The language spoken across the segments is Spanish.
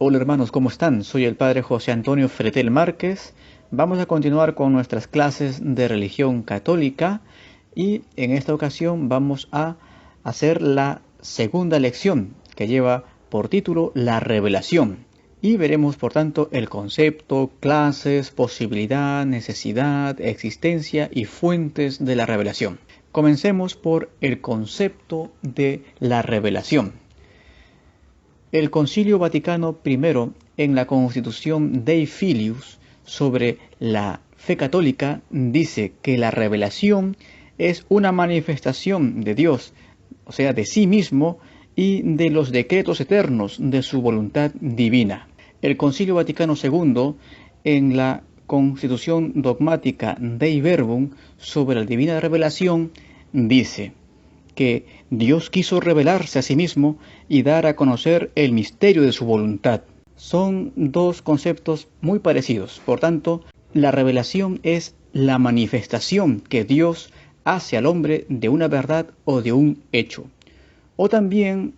Hola hermanos, ¿cómo están? Soy el Padre José Antonio Fretel Márquez. Vamos a continuar con nuestras clases de religión católica y en esta ocasión vamos a hacer la segunda lección que lleva por título La Revelación. Y veremos por tanto el concepto, clases, posibilidad, necesidad, existencia y fuentes de la revelación. Comencemos por el concepto de la revelación. El Concilio Vaticano I, en la Constitución Dei Filius sobre la fe católica, dice que la revelación es una manifestación de Dios, o sea, de sí mismo y de los decretos eternos de su voluntad divina. El Concilio Vaticano II, en la Constitución Dogmática Dei Verbum sobre la divina revelación, dice que Dios quiso revelarse a sí mismo y dar a conocer el misterio de su voluntad. Son dos conceptos muy parecidos. Por tanto, la revelación es la manifestación que Dios hace al hombre de una verdad o de un hecho. O también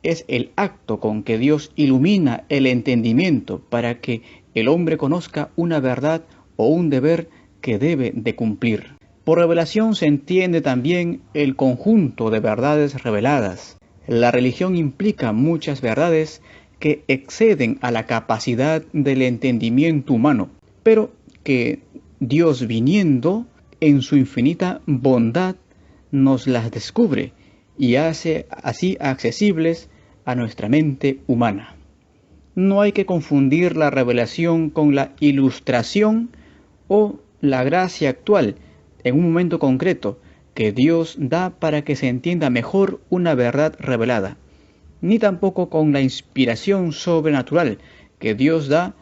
es el acto con que Dios ilumina el entendimiento para que el hombre conozca una verdad o un deber que debe de cumplir. Por revelación se entiende también el conjunto de verdades reveladas. La religión implica muchas verdades que exceden a la capacidad del entendimiento humano, pero que Dios, viniendo en su infinita bondad, nos las descubre y hace así accesibles a nuestra mente humana. No hay que confundir la revelación con la ilustración o la gracia actual en un momento concreto que Dios da para que se entienda mejor una verdad revelada, ni tampoco con la inspiración sobrenatural que Dios da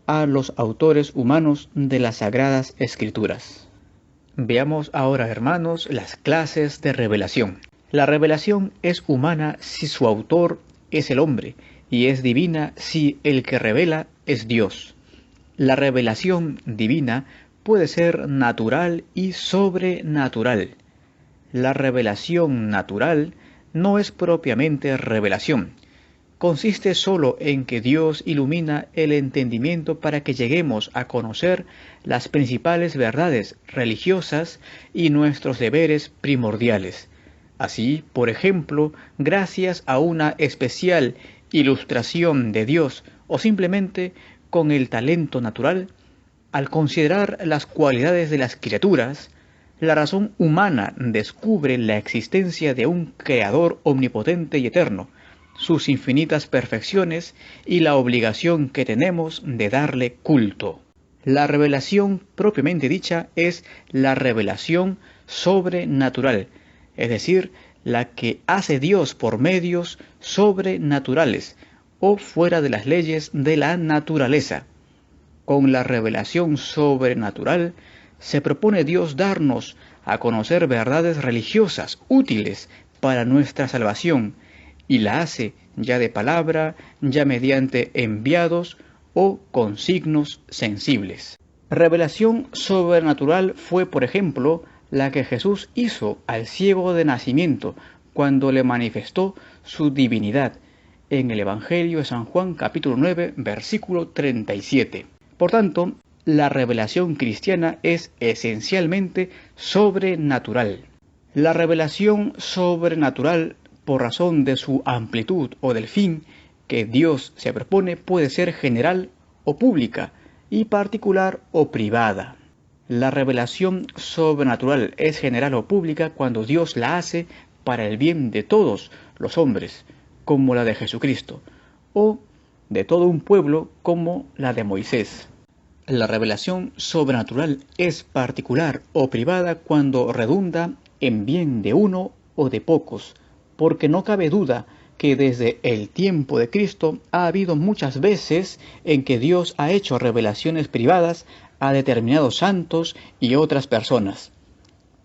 a los autores humanos de las Sagradas Escrituras. Veamos ahora, hermanos, las clases de revelación. La revelación es humana si su autor es el hombre, y es divina si el que revela es Dios. La revelación divina puede ser natural y sobrenatural. La revelación natural no es propiamente revelación. Consiste solo en que Dios ilumina el entendimiento para que lleguemos a conocer las principales verdades religiosas y nuestros deberes primordiales. Así, por ejemplo, gracias a una especial ilustración de Dios o simplemente con el talento natural, al considerar las cualidades de las criaturas, la razón humana descubre la existencia de un Creador omnipotente y eterno, sus infinitas perfecciones y la obligación que tenemos de darle culto. La revelación propiamente dicha es la revelación sobrenatural, es decir, la que hace Dios por medios sobrenaturales o fuera de las leyes de la naturaleza. Con la revelación sobrenatural se propone Dios darnos a conocer verdades religiosas útiles para nuestra salvación, y la hace ya de palabra, ya mediante enviados o con signos sensibles. Revelación sobrenatural fue, por ejemplo, la que Jesús hizo al ciego de nacimiento cuando le manifestó su divinidad en el Evangelio de San Juan capítulo 9 versículo 37. Por tanto, la revelación cristiana es esencialmente sobrenatural. La revelación sobrenatural, por razón de su amplitud o del fin que Dios se propone, puede ser general o pública y particular o privada. La revelación sobrenatural es general o pública cuando Dios la hace para el bien de todos los hombres, como la de Jesucristo, o de todo un pueblo, como la de Moisés. La revelación sobrenatural es particular o privada cuando redunda en bien de uno o de pocos, porque no cabe duda que desde el tiempo de Cristo ha habido muchas veces en que Dios ha hecho revelaciones privadas a determinados santos y otras personas.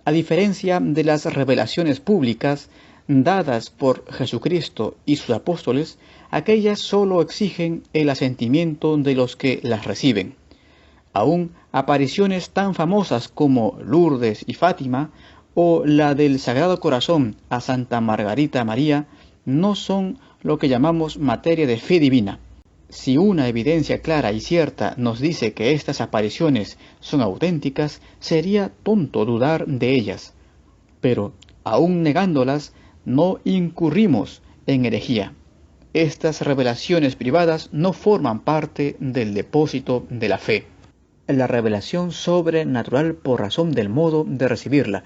A diferencia de las revelaciones públicas dadas por Jesucristo y sus apóstoles, aquellas solo exigen el asentimiento de los que las reciben. Aún apariciones tan famosas como Lourdes y Fátima o la del Sagrado Corazón a Santa Margarita María no son lo que llamamos materia de fe divina. Si una evidencia clara y cierta nos dice que estas apariciones son auténticas, sería tonto dudar de ellas. Pero, aún negándolas, no incurrimos en herejía. Estas revelaciones privadas no forman parte del depósito de la fe. La revelación sobrenatural, por razón del modo de recibirla,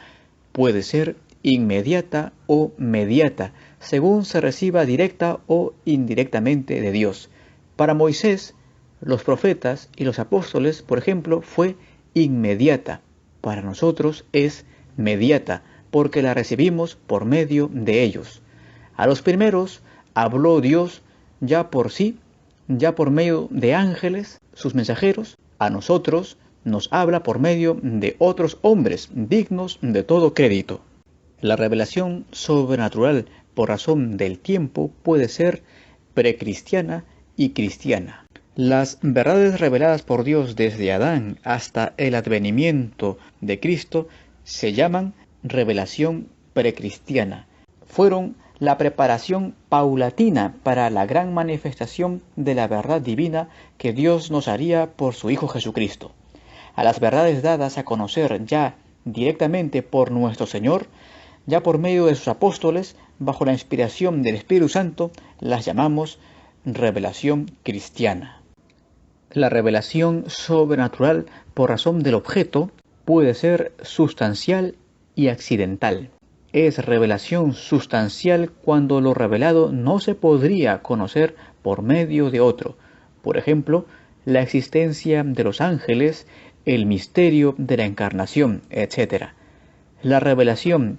puede ser inmediata o mediata, según se reciba directa o indirectamente de Dios. Para Moisés, los profetas y los apóstoles, por ejemplo, fue inmediata. Para nosotros es mediata, porque la recibimos por medio de ellos. A los primeros habló Dios ya por sí, ya por medio de ángeles, sus mensajeros. A nosotros nos habla por medio de otros hombres dignos de todo crédito. La revelación sobrenatural por razón del tiempo puede ser precristiana y cristiana. Las verdades reveladas por Dios desde Adán hasta el advenimiento de Cristo se llaman revelación precristiana. Fueron la preparación paulatina para la gran manifestación de la verdad divina que Dios nos haría por su Hijo Jesucristo. A las verdades dadas a conocer ya directamente por nuestro Señor, ya por medio de sus apóstoles, bajo la inspiración del Espíritu Santo, las llamamos revelación cristiana. La revelación sobrenatural por razón del objeto puede ser sustancial y accidental. Es revelación sustancial cuando lo revelado no se podría conocer por medio de otro. Por ejemplo, la existencia de los ángeles, el misterio de la encarnación, etc. La revelación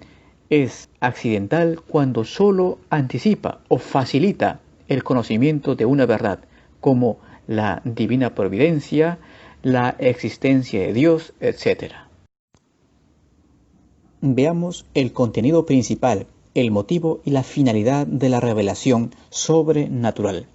es accidental cuando solo anticipa o facilita el conocimiento de una verdad, como la divina providencia, la existencia de Dios, etc. Veamos el contenido principal, el motivo y la finalidad de la revelación sobrenatural.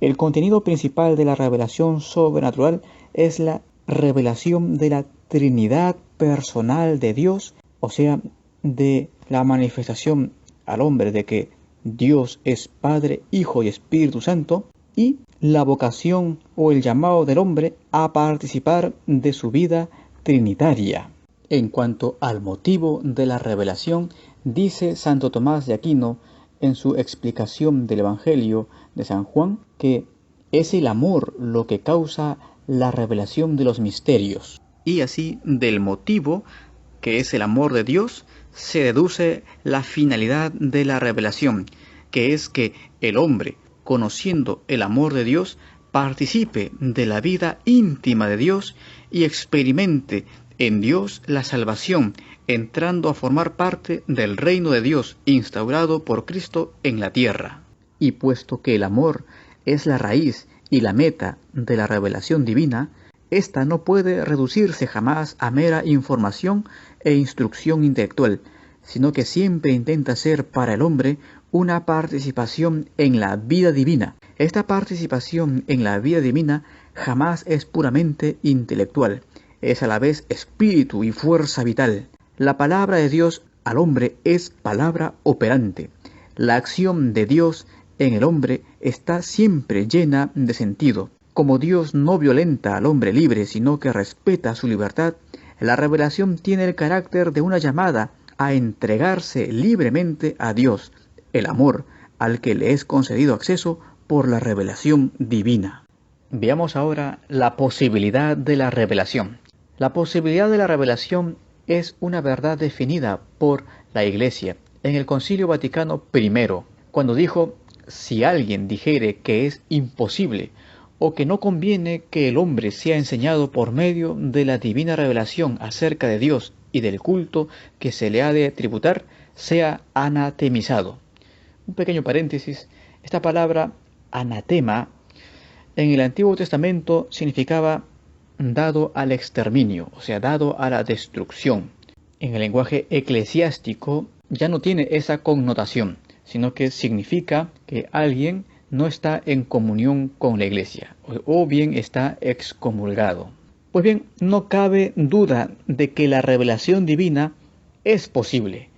El contenido principal de la revelación sobrenatural es la revelación de la Trinidad personal de Dios, o sea, de la manifestación al hombre de que Dios es Padre, Hijo y Espíritu Santo, y la vocación o el llamado del hombre a participar de su vida trinitaria. En cuanto al motivo de la revelación, dice Santo Tomás de Aquino en su explicación del Evangelio de San Juan que es el amor lo que causa la revelación de los misterios. Y así, del motivo, que es el amor de Dios, se deduce la finalidad de la revelación, que es que el hombre, conociendo el amor de Dios, participe de la vida íntima de Dios y experimente en Dios la salvación, entrando a formar parte del reino de Dios instaurado por Cristo en la tierra. Y puesto que el amor es la raíz y la meta de la revelación divina, ésta no puede reducirse jamás a mera información e instrucción intelectual, sino que siempre intenta ser para el hombre una participación en la vida divina. Esta participación en la vida divina jamás es puramente intelectual, es a la vez espíritu y fuerza vital. La palabra de Dios al hombre es palabra operante. La acción de Dios en el hombre está siempre llena de sentido. Como Dios no violenta al hombre libre, sino que respeta su libertad, la revelación tiene el carácter de una llamada a entregarse libremente a Dios, el amor al que le es concedido acceso por la revelación divina. Veamos ahora la posibilidad de la revelación. La posibilidad de la revelación es una verdad definida por la Iglesia en el Concilio Vaticano I, cuando dijo: si alguien dijere que es imposible o que no conviene que el hombre sea enseñado por medio de la divina revelación acerca de Dios y del culto que se le ha de tributar, sea anatemizado. Un pequeño paréntesis, esta palabra anatema en el Antiguo Testamento significaba dado al exterminio, o sea, dado a la destrucción. En el lenguaje eclesiástico ya no tiene esa connotación, sino que significa que alguien no está en comunión con la Iglesia, o bien está excomulgado. Pues bien, no cabe duda de que la revelación divina es posible.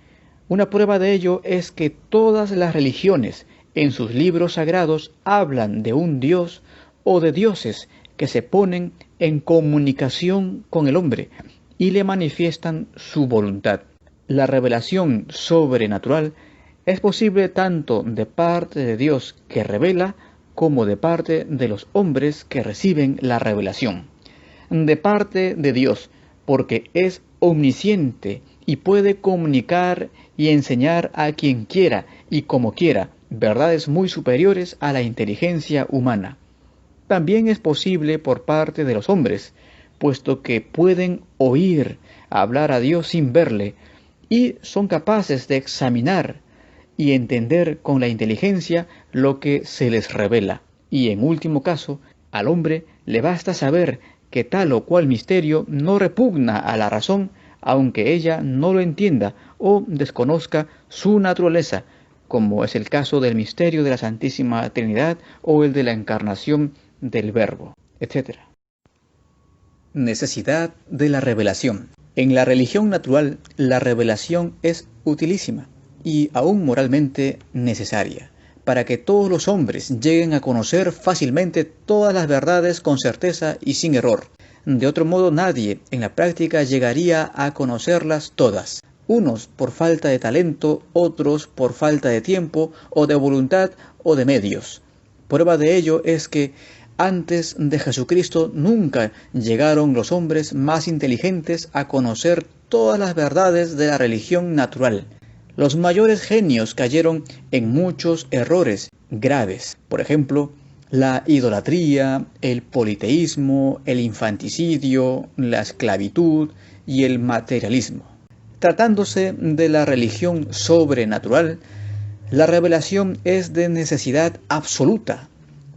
Una prueba de ello es que todas las religiones en sus libros sagrados hablan de un Dios o de dioses que se ponen en comunicación con el hombre y le manifiestan su voluntad. La revelación sobrenatural es posible tanto de parte de Dios que revela como de parte de los hombres que reciben la revelación. De parte de Dios, porque es omnisciente y puede comunicar y enseñar a quien quiera y como quiera verdades muy superiores a la inteligencia humana. También es posible por parte de los hombres, puesto que pueden oír hablar a Dios sin verle y son capaces de examinar y entender con la inteligencia lo que se les revela. Y en último caso, al hombre le basta saber que tal o cual misterio no repugna a la razón, aunque ella no lo entienda o desconozca su naturaleza, como es el caso del misterio de la Santísima Trinidad o el de la encarnación del Verbo, etc. Necesidad de la revelación. En la religión natural, la revelación es utilísima y aún moralmente necesaria, para que todos los hombres lleguen a conocer fácilmente todas las verdades con certeza y sin error. De otro modo, nadie en la práctica llegaría a conocerlas todas. Unos por falta de talento, otros por falta de tiempo, o de voluntad, o de medios. Prueba de ello es que antes de Jesucristo nunca llegaron los hombres más inteligentes a conocer todas las verdades de la religión natural. Los mayores genios cayeron en muchos errores graves. Por ejemplo, la idolatría, el politeísmo, el infanticidio, la esclavitud y el materialismo. Tratándose de la religión sobrenatural, la revelación es de necesidad absoluta,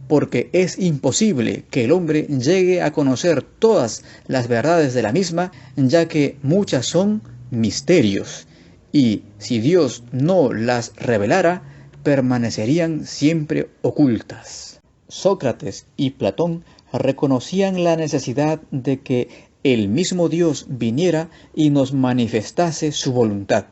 porque es imposible que el hombre llegue a conocer todas las verdades de la misma, ya que muchas son misterios, y si Dios no las revelara, permanecerían siempre ocultas. Sócrates y Platón reconocían la necesidad de que el mismo Dios viniera y nos manifestase su voluntad.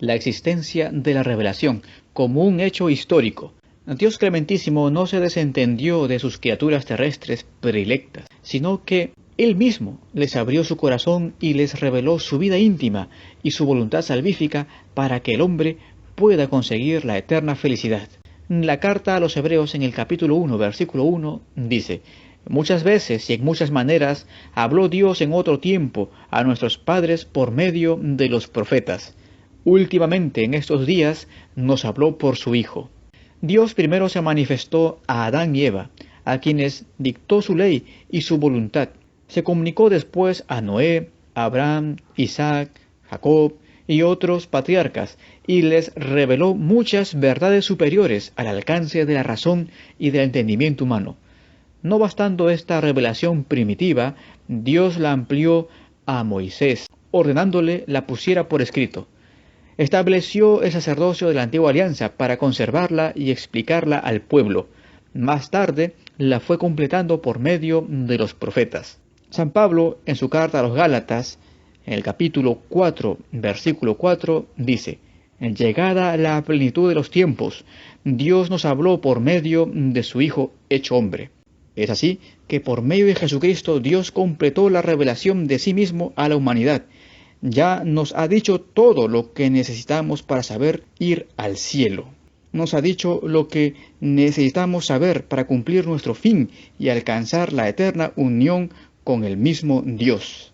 La existencia de la revelación como un hecho histórico. Dios clementísimo no se desentendió de sus criaturas terrestres predilectas, sino que Él mismo les abrió su corazón y les reveló su vida íntima y su voluntad salvífica para que el hombre pueda conseguir la eterna felicidad. La carta a los Hebreos en el capítulo 1, versículo 1 dice: muchas veces y en muchas maneras habló Dios en otro tiempo a nuestros padres por medio de los profetas. Últimamente en estos días nos habló por su Hijo. Dios primero se manifestó a Adán y Eva, a quienes dictó su ley y su voluntad. Se comunicó después a Noé, Abraham, Isaac, Jacob y otros patriarcas, y les reveló muchas verdades superiores al alcance de la razón y del entendimiento humano. No bastando esta revelación primitiva, Dios la amplió a Moisés, ordenándole la pusiera por escrito. Estableció el sacerdocio de la antigua alianza para conservarla y explicarla al pueblo. Más tarde la fue completando por medio de los profetas. San Pablo, en su carta a los Gálatas, en el capítulo 4, versículo 4, dice: llegada la plenitud de los tiempos, Dios nos habló por medio de su Hijo hecho hombre. Es así que por medio de Jesucristo Dios completó la revelación de sí mismo a la humanidad. Ya nos ha dicho todo lo que necesitamos para saber ir al cielo. Nos ha dicho lo que necesitamos saber para cumplir nuestro fin y alcanzar la eterna unión con el mismo Dios.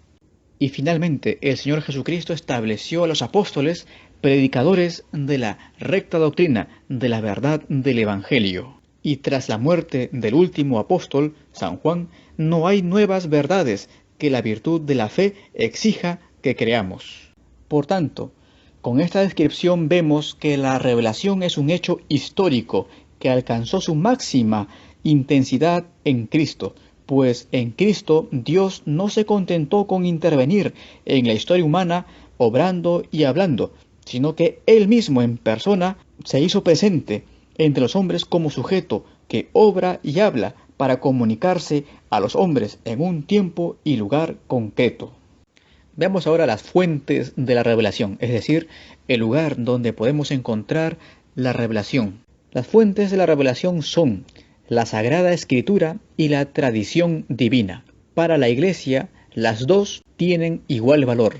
Y finalmente, el Señor Jesucristo estableció a los apóstoles predicadores de la recta doctrina, de la verdad del Evangelio. Y tras la muerte del último apóstol, San Juan, no hay nuevas verdades que la virtud de la fe exija que creamos. Por tanto, con esta descripción vemos que la revelación es un hecho histórico que alcanzó su máxima intensidad en Cristo, pues en Cristo Dios no se contentó con intervenir en la historia humana obrando y hablando, sino que Él mismo en persona se hizo presente entre los hombres como sujeto que obra y habla para comunicarse a los hombres en un tiempo y lugar concreto. Veamos ahora las fuentes de la revelación, es decir, el lugar donde podemos encontrar la revelación. Las fuentes de la revelación son la Sagrada Escritura y la tradición divina. Para la Iglesia, las dos tienen igual valor.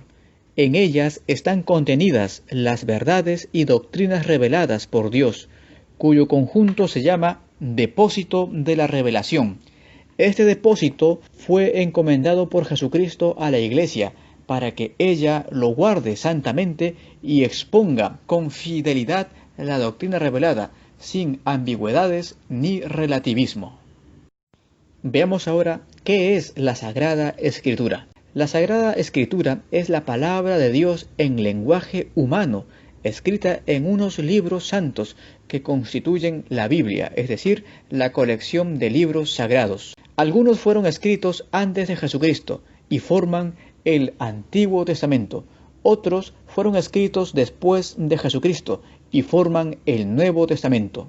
En ellas están contenidas las verdades y doctrinas reveladas por Dios, cuyo conjunto se llama depósito de la revelación. Este depósito fue encomendado por Jesucristo a la Iglesia para que ella lo guarde santamente y exponga con fidelidad la doctrina revelada, sin ambigüedades ni relativismo. Veamos ahora qué es la Sagrada Escritura. La Sagrada Escritura es la palabra de Dios en lenguaje humano, escrita en unos libros santos que constituyen la Biblia, es decir, la colección de libros sagrados. Algunos fueron escritos antes de Jesucristo y forman el Antiguo Testamento. Otros fueron escritos después de Jesucristo y forman el Nuevo Testamento.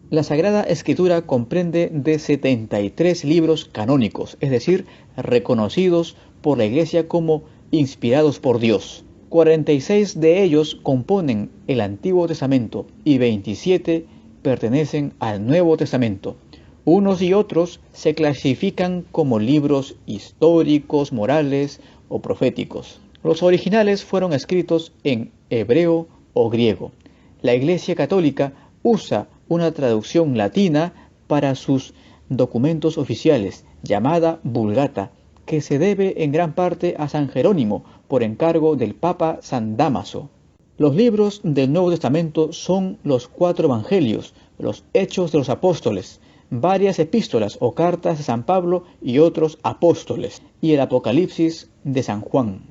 La Sagrada Escritura comprende de 73 libros canónicos, es decir, reconocidos por la Iglesia como inspirados por Dios. 46 de ellos componen el Antiguo Testamento y 27 pertenecen al Nuevo Testamento. Unos y otros se clasifican como libros históricos, morales o proféticos. Los originales fueron escritos en hebreo o griego. La Iglesia Católica usa una traducción latina para sus documentos oficiales, llamada Vulgata, que se debe en gran parte a San Jerónimo, por encargo del Papa San Dámaso. Los libros del Nuevo Testamento son los 4 Evangelios, los Hechos de los Apóstoles, varias epístolas o cartas de San Pablo y otros apóstoles, y el Apocalipsis de San Juan.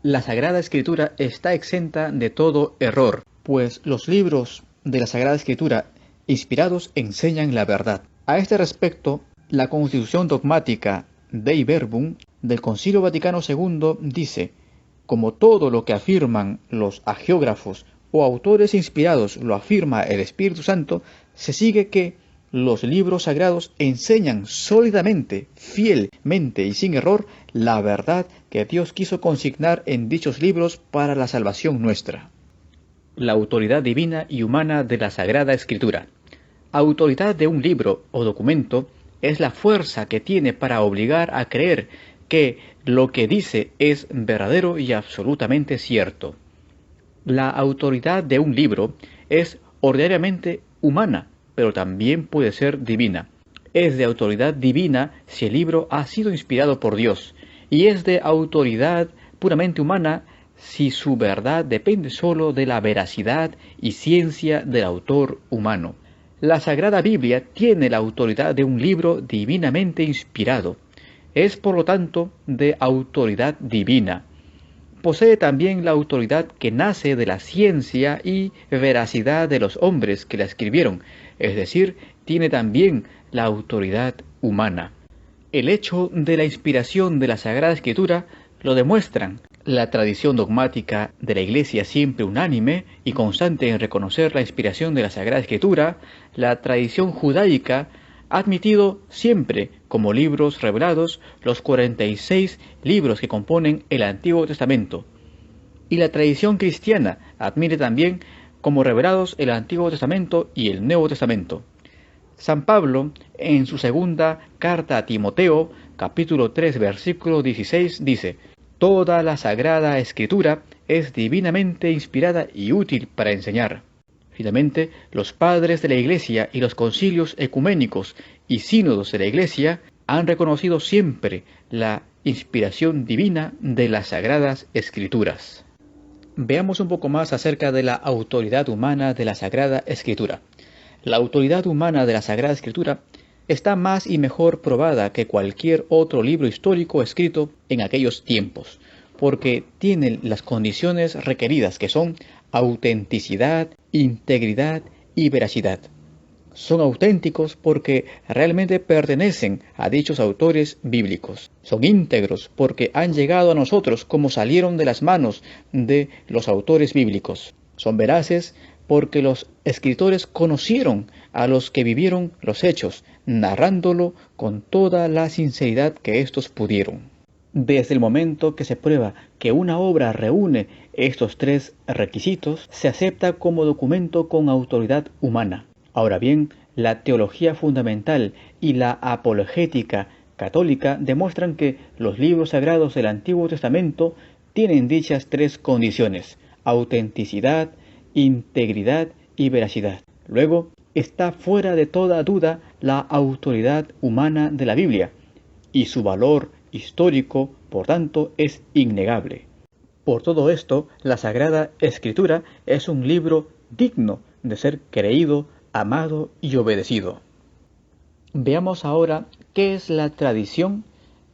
La Sagrada Escritura está exenta de todo error, pues los libros de la Sagrada Escritura inspirados enseñan la verdad. A este respecto, la Constitución Dogmática Dei Verbum del Concilio Vaticano II dice: como todo lo que afirman los hagiógrafos o autores inspirados lo afirma el Espíritu Santo, se sigue que los libros sagrados enseñan sólidamente, fielmente y sin error la verdad que Dios quiso consignar en dichos libros para la salvación nuestra. La autoridad divina y humana de la Sagrada Escritura. Autoridad de un libro o documento es la fuerza que tiene para obligar a creer que lo que dice es verdadero y absolutamente cierto. La autoridad de un libro es ordinariamente humana, pero también puede ser divina. Es de autoridad divina si el libro ha sido inspirado por Dios, y es de autoridad puramente humana si su verdad depende solo de la veracidad y ciencia del autor humano. La Sagrada Biblia tiene la autoridad de un libro divinamente inspirado. Es por lo tanto de autoridad divina. Posee también la autoridad que nace de la ciencia y veracidad de los hombres que la escribieron, es decir, tiene también la autoridad humana. El hecho de la inspiración de la Sagrada Escritura lo demuestran la tradición dogmática de la Iglesia, siempre unánime y constante en reconocer la inspiración de la Sagrada Escritura. La tradición judaica ha admitido siempre como libros revelados los 46 libros que componen el Antiguo Testamento. Y la tradición cristiana admite también como revelados el Antiguo Testamento y el Nuevo Testamento. San Pablo, en su segunda carta a Timoteo, capítulo 3, versículo 16, dice: toda la Sagrada Escritura es divinamente inspirada y útil para enseñar. Finalmente, los padres de la Iglesia y los concilios ecuménicos y sínodos de la Iglesia han reconocido siempre la inspiración divina de las Sagradas Escrituras. Veamos un poco más acerca de la autoridad humana de la Sagrada Escritura. La autoridad humana de la Sagrada Escritura está más y mejor probada que cualquier otro libro histórico escrito en aquellos tiempos, porque tiene las condiciones requeridas, que son autenticidad, integridad y veracidad. Son auténticos porque realmente pertenecen a dichos autores bíblicos. Son íntegros porque han llegado a nosotros como salieron de las manos de los autores bíblicos. Son veraces porque los escritores conocieron a los que vivieron los hechos, narrándolo con toda la sinceridad que éstos pudieron. Desde el momento que se prueba que una obra reúne estos tres requisitos, se acepta como documento con autoridad humana. Ahora bien, la teología fundamental y la apologética católica demuestran que los libros sagrados del Antiguo Testamento tienen dichas tres condiciones: autenticidad, integridad y veracidad. Luego, está fuera de toda duda la autoridad humana de la Biblia, y su valor histórico, por tanto, es innegable. Por todo esto, la Sagrada Escritura es un libro digno de ser creído, amado y obedecido. Veamos ahora qué es la tradición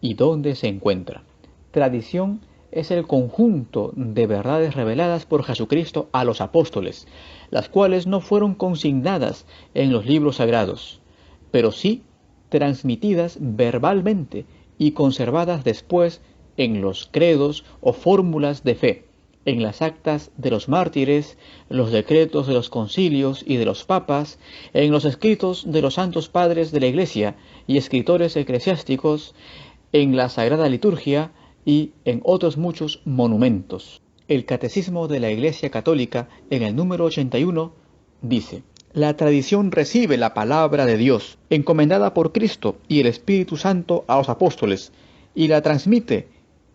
y dónde se encuentra. Tradición es el conjunto de verdades reveladas por Jesucristo a los apóstoles, las cuales no fueron consignadas en los libros sagrados, pero sí transmitidas verbalmente y conservadas después en los credos o fórmulas de fe, en las actas de los mártires, los decretos de los concilios y de los papas, en los escritos de los santos padres de la Iglesia y escritores eclesiásticos, en la Sagrada Liturgia y en otros muchos monumentos. El Catecismo de la Iglesia Católica, en el número 81, dice: la tradición recibe la palabra de Dios, encomendada por Cristo y el Espíritu Santo a los apóstoles, y la transmite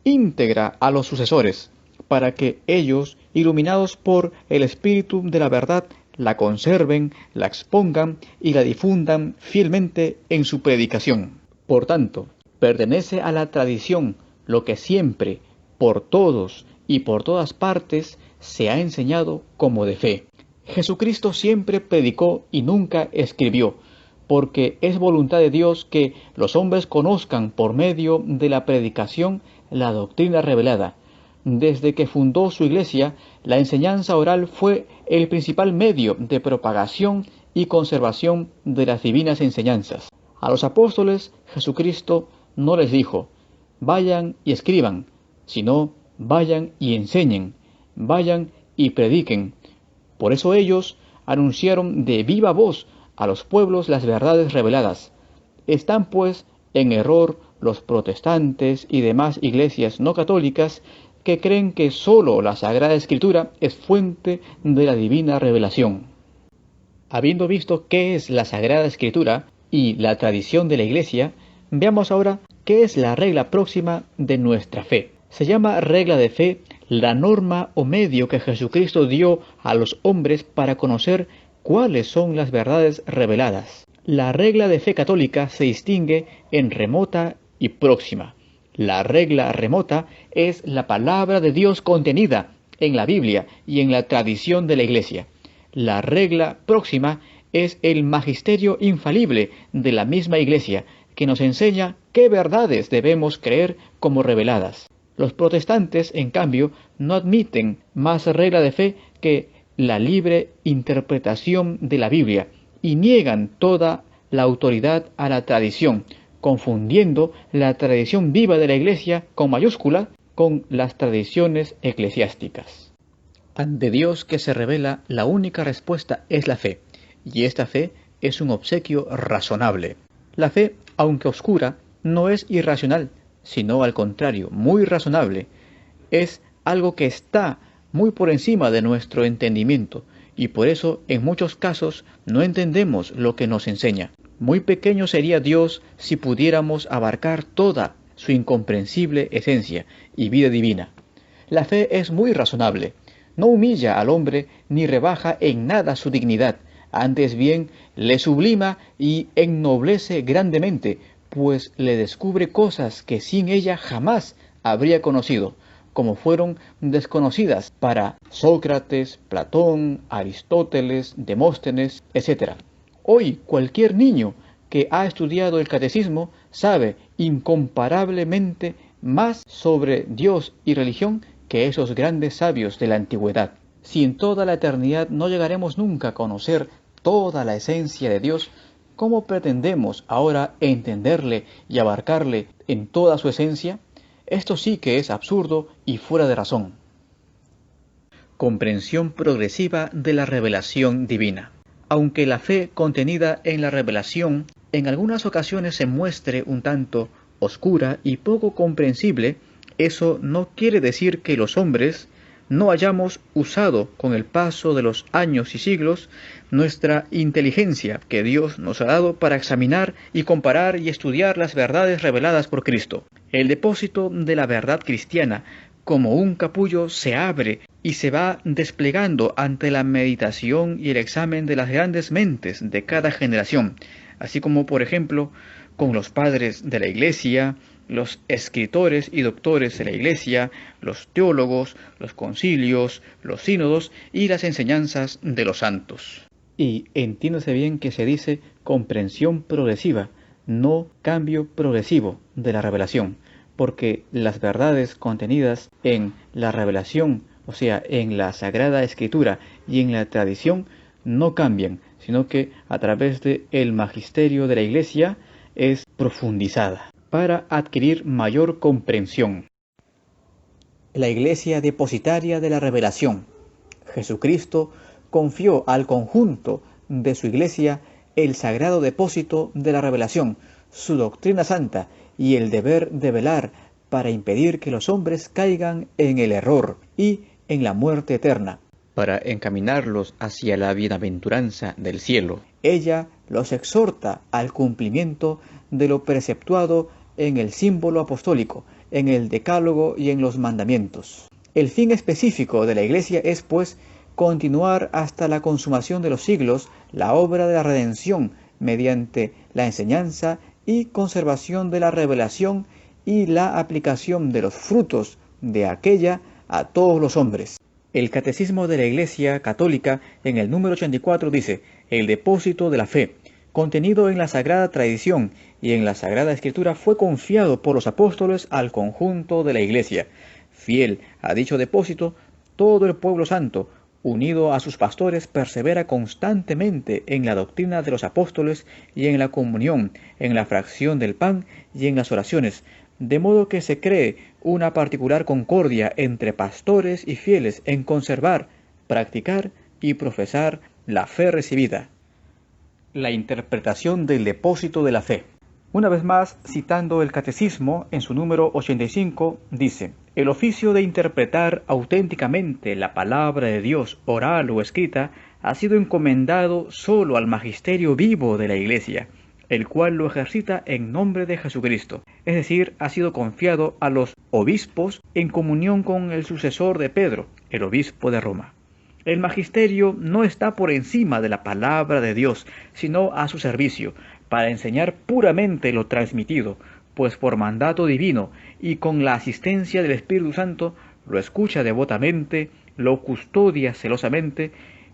íntegra a los sucesores, para que ellos, iluminados por el Espíritu de la verdad, la conserven, la expongan y la difundan fielmente en su predicación. Por tanto, pertenece a la tradición lo que siempre, por todos y por todas partes, se ha enseñado como de fe. Jesucristo siempre predicó y nunca escribió, porque es voluntad de Dios que los hombres conozcan por medio de la predicación la doctrina revelada. Desde que fundó su Iglesia, la enseñanza oral fue el principal medio de propagación y conservación de las divinas enseñanzas. A los apóstoles, Jesucristo no les dijo: vayan y escriban, sino vayan y enseñen, vayan y prediquen. Por eso ellos anunciaron de viva voz a los pueblos las verdades reveladas. Están pues en error los protestantes y demás iglesias no católicas que creen que sólo la Sagrada Escritura es fuente de la divina revelación. Habiendo visto qué es la Sagrada Escritura y la tradición de la Iglesia, veamos ahora qué es la regla próxima de nuestra fe. Se llama regla de fe la norma o medio que Jesucristo dio a los hombres para conocer cuáles son las verdades reveladas. La regla de fe católica se distingue en remota y próxima. La regla remota es la palabra de Dios contenida en la Biblia y en la tradición de la Iglesia. La regla próxima es el magisterio infalible de la misma Iglesia, que nos enseña qué verdades debemos creer como reveladas. Los protestantes, en cambio, no admiten más regla de fe que la libre interpretación de la Biblia y niegan toda la autoridad a la tradición, confundiendo la tradición viva de la Iglesia con mayúscula con las tradiciones eclesiásticas. Ante Dios que se revela, la única respuesta es la fe, y esta fe es un obsequio razonable. La fe, aunque oscura, no es irracional, sino al contrario, muy razonable. Es algo que está muy por encima de nuestro entendimiento, y por eso en muchos casos no entendemos lo que nos enseña. Muy pequeño sería Dios si pudiéramos abarcar toda su incomprensible esencia y vida divina. La fe es muy razonable, no humilla al hombre ni rebaja en nada su dignidad, antes bien le sublima y ennoblece grandemente, pues le descubre cosas que sin ella jamás habría conocido, como fueron desconocidas para Sócrates, Platón, Aristóteles, Demóstenes, etc. Hoy cualquier niño que ha estudiado el catecismo sabe incomparablemente más sobre Dios y religión que esos grandes sabios de la antigüedad. Si en toda la eternidad no llegaremos nunca a conocer toda la esencia de Dios, ¿cómo pretendemos ahora entenderle y abarcarle en toda su esencia? Esto sí que es absurdo y fuera de razón. Comprensión progresiva de la revelación divina. Aunque la fe contenida en la revelación en algunas ocasiones se muestre un tanto oscura y poco comprensible, eso no quiere decir que los hombres no hayamos usado con el paso de los años y siglos nuestra inteligencia que Dios nos ha dado para examinar y comparar y estudiar las verdades reveladas por Cristo. El depósito de la verdad cristiana, como un capullo, se abre y se va desplegando ante la meditación y el examen de las grandes mentes de cada generación, así como, por ejemplo, con los padres de la Iglesia, los escritores y doctores de la Iglesia, los teólogos, los concilios, los sínodos y las enseñanzas de los santos. Y entiéndase bien que se dice comprensión progresiva, no cambio progresivo de la revelación, porque las verdades contenidas en la revelación, o sea, en la Sagrada Escritura y en la tradición, no cambian, sino que a través del magisterio de la Iglesia es profundizada para adquirir mayor comprensión. La Iglesia depositaria de la revelación. Jesucristo confió al conjunto de su Iglesia el sagrado depósito de la revelación, su doctrina santa y el deber de velar para impedir que los hombres caigan en el error y en la muerte eterna, para encaminarlos hacia la bienaventuranza del cielo. Ella los exhorta al cumplimiento de lo preceptuado en el símbolo apostólico, en el decálogo y en los mandamientos. El fin específico de la Iglesia es, pues, continuar hasta la consumación de los siglos la obra de la redención mediante la enseñanza y conservación de la revelación y la aplicación de los frutos de aquella a todos los hombres. El Catecismo de la Iglesia Católica, en el número 84, dice: el depósito de la fe, contenido en la Sagrada Tradición y en la Sagrada Escritura, fue confiado por los apóstoles al conjunto de la Iglesia. Fiel a dicho depósito, todo el pueblo santo, unido a sus pastores, persevera constantemente en la doctrina de los apóstoles y en la comunión, en la fracción del pan y en las oraciones, de modo que se cree una particular concordia entre pastores y fieles en conservar, practicar y profesar la fe recibida. La interpretación del depósito de la fe. Una vez más, citando el Catecismo en su número 85, dice: el oficio de interpretar auténticamente la palabra de Dios, oral o escrita, ha sido encomendado solo al magisterio vivo de la Iglesia, el cual lo ejercita en nombre de Jesucristo. Es decir, ha sido confiado a los obispos en comunión con el sucesor de Pedro, el obispo de Roma. El magisterio no está por encima de la palabra de Dios, sino a su servicio, para enseñar puramente lo transmitido, pues por mandato divino y con la asistencia del Espíritu Santo lo escucha devotamente, lo custodia celosamente,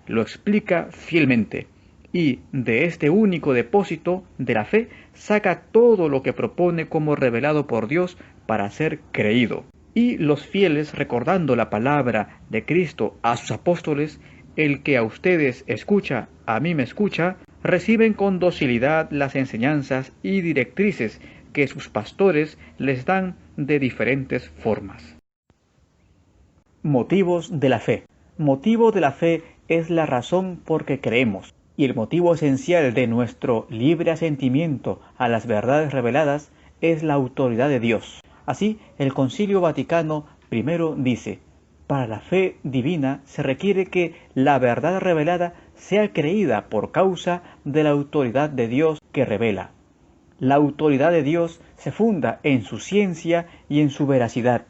lo explica fielmente, y de este único depósito de la fe saca todo lo que propone como revelado por Dios para ser creído. Y los fieles, recordando la palabra de Cristo a sus apóstoles: el que a ustedes escucha, a mí me escucha, reciben con docilidad las enseñanzas y directrices que sus pastores les dan de diferentes formas. Motivos de la fe. Motivo de la fe es la razón por que creemos, y el motivo esencial de nuestro libre asentimiento a las verdades reveladas es la autoridad de Dios. Así, el Concilio Vaticano I dice: para la fe divina se requiere que la verdad revelada sea creída por causa de la autoridad de Dios que revela. La autoridad de Dios se funda en su ciencia y en su veracidad.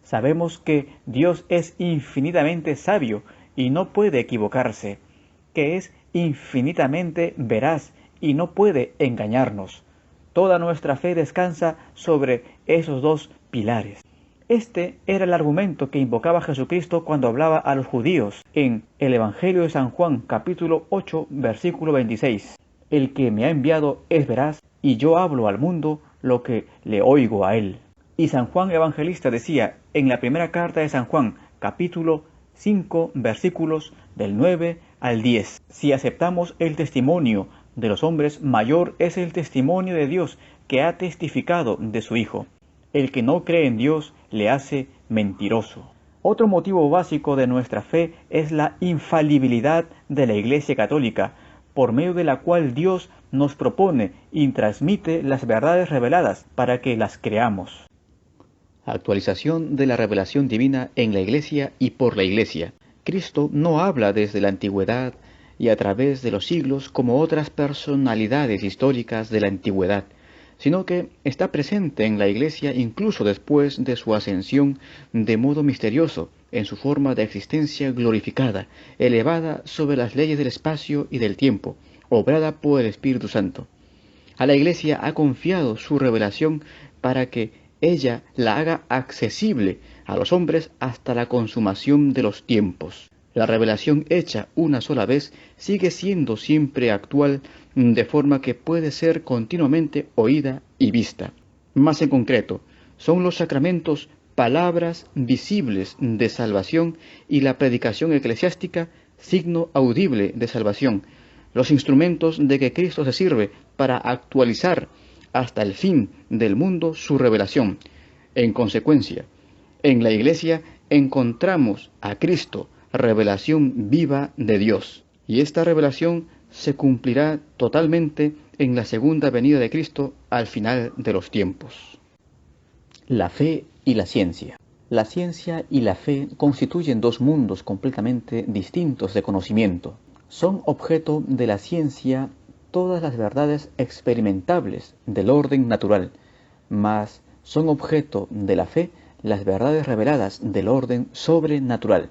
Sabemos que Dios es infinitamente sabio y no puede equivocarse, que es infinitamente veraz y no puede engañarnos. Toda nuestra fe descansa sobre esos dos pilares. Este era el argumento que invocaba Jesucristo cuando hablaba a los judíos en el Evangelio de San Juan, capítulo 8, versículo 26. El que me ha enviado es veraz, y yo hablo al mundo lo que le oigo a él. Y San Juan Evangelista decía en la primera carta de San Juan, capítulo 5, versículos del 9 al 10. Si aceptamos el testimonio de los hombres, mayor es el testimonio de Dios que ha testificado de su Hijo. El que no cree en Dios le hace mentiroso. Otro motivo básico de nuestra fe es la infalibilidad de la Iglesia Católica, por medio de la cual Dios nos propone y transmite las verdades reveladas para que las creamos. Actualización de la revelación divina en la Iglesia y por la Iglesia. Cristo no habla desde la antigüedad y a través de los siglos como otras personalidades históricas de la antigüedad, sino que está presente en la Iglesia incluso después de su ascensión de modo misterioso, en su forma de existencia glorificada, elevada sobre las leyes del espacio y del tiempo, obrada por el Espíritu Santo. A la Iglesia ha confiado su revelación para que ella la haga accesible a los hombres hasta la consumación de los tiempos. La revelación hecha una sola vez sigue siendo siempre actual, de forma que puede ser continuamente oída y vista. Más en concreto, son los sacramentos palabras visibles de salvación y la predicación eclesiástica signo audible de salvación, los instrumentos de que Cristo se sirve para actualizar hasta el fin del mundo su revelación. En consecuencia, en la Iglesia encontramos a Cristo, revelación viva de Dios, y esta revelación se cumplirá totalmente en la segunda venida de Cristo al final de los tiempos. La fe y la ciencia. La ciencia y la fe constituyen dos mundos completamente distintos de conocimiento. Son objeto de la ciencia todas las verdades experimentables del orden natural, mas son objeto de la fe las verdades reveladas del orden sobrenatural.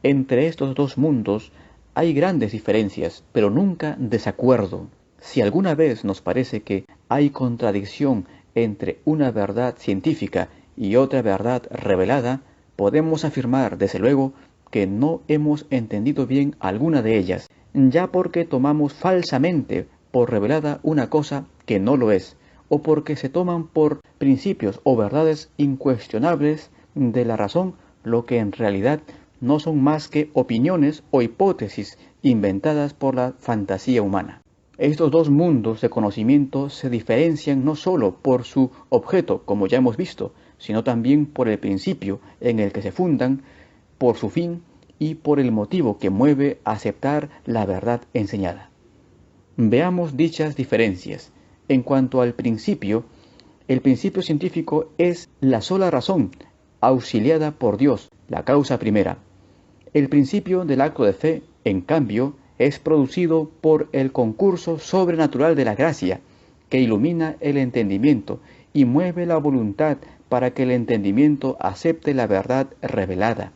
Entre estos dos mundos hay grandes diferencias, pero nunca desacuerdo. Si alguna vez nos parece que hay contradicción entre una verdad científica y otra verdad revelada, podemos afirmar, desde luego, que no hemos entendido bien alguna de ellas, ya porque tomamos falsamente por revelada una cosa que no lo es, o porque se toman por principios o verdades incuestionables de la razón, lo que en realidad no son más que opiniones o hipótesis inventadas por la fantasía humana. Estos dos mundos de conocimiento se diferencian no sólo por su objeto, como ya hemos visto, sino también por el principio en el que se fundan, por su fin y por el motivo que mueve a aceptar la verdad enseñada. Veamos dichas diferencias. En cuanto al principio, el principio científico es la sola razón, auxiliada por Dios, la causa primera. El principio del acto de fe, en cambio, es producido por el concurso sobrenatural de la gracia, que ilumina el entendimiento y mueve la voluntad para que el entendimiento acepte la verdad revelada.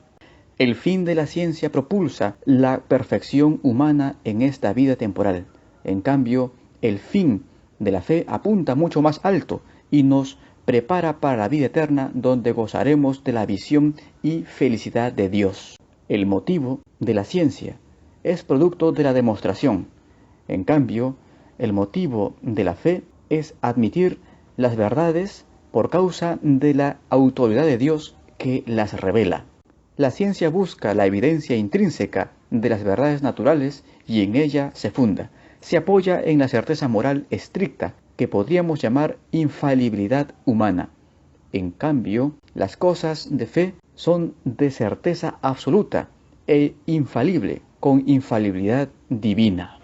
El fin de la ciencia propulsa la perfección humana en esta vida temporal. En cambio, el fin de la fe apunta mucho más alto y nos prepara para la vida eterna, donde gozaremos de la visión y felicidad de Dios. El motivo de la ciencia es producto de la demostración. En cambio, el motivo de la fe es admitir las verdades por causa de la autoridad de Dios que las revela. La ciencia busca la evidencia intrínseca de las verdades naturales y en ella se funda. Se apoya en la certeza moral estricta, que podríamos llamar infalibilidad humana. En cambio, las cosas de fe son de certeza absoluta e infalible, con infalibilidad divina.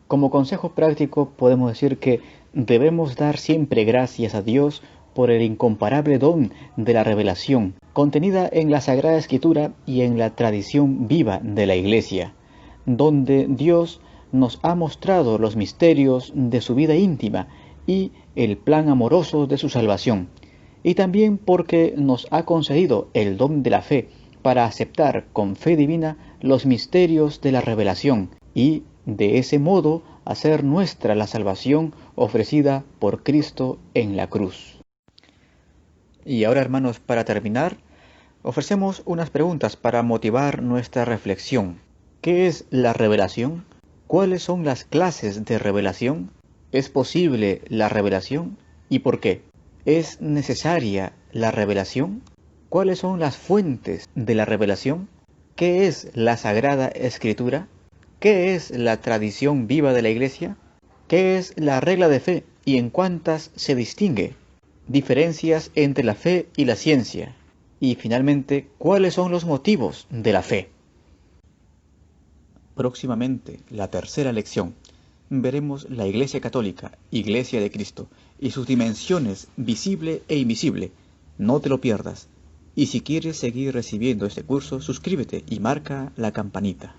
Como consejo práctico podemos decir que debemos dar siempre gracias a Dios por el incomparable don de la revelación, contenida en la Sagrada Escritura y en la tradición viva de la Iglesia, donde Dios nos ha mostrado los misterios de su vida íntima y el plan amoroso de su salvación, y también porque nos ha concedido el don de la fe para aceptar con fe divina los misterios de la revelación y, de ese modo, hacer nuestra la salvación ofrecida por Cristo en la cruz. Y ahora, hermanos, para terminar, ofrecemos unas preguntas para motivar nuestra reflexión. ¿Qué es la revelación? ¿Cuáles son las clases de revelación? ¿Es posible la revelación? ¿Y por qué? ¿Es necesaria la revelación? ¿Cuáles son las fuentes de la revelación? ¿Qué es la Sagrada Escritura? ¿Qué es la tradición viva de la Iglesia? ¿Qué es la regla de fe y en cuántas se distingue? Diferencias entre la fe y la ciencia. Y finalmente, ¿cuáles son los motivos de la fe? Próximamente, la tercera lección. Veremos la Iglesia Católica, Iglesia de Cristo, y sus dimensiones visible e invisible. No te lo pierdas. Y si quieres seguir recibiendo este curso, suscríbete y marca la campanita.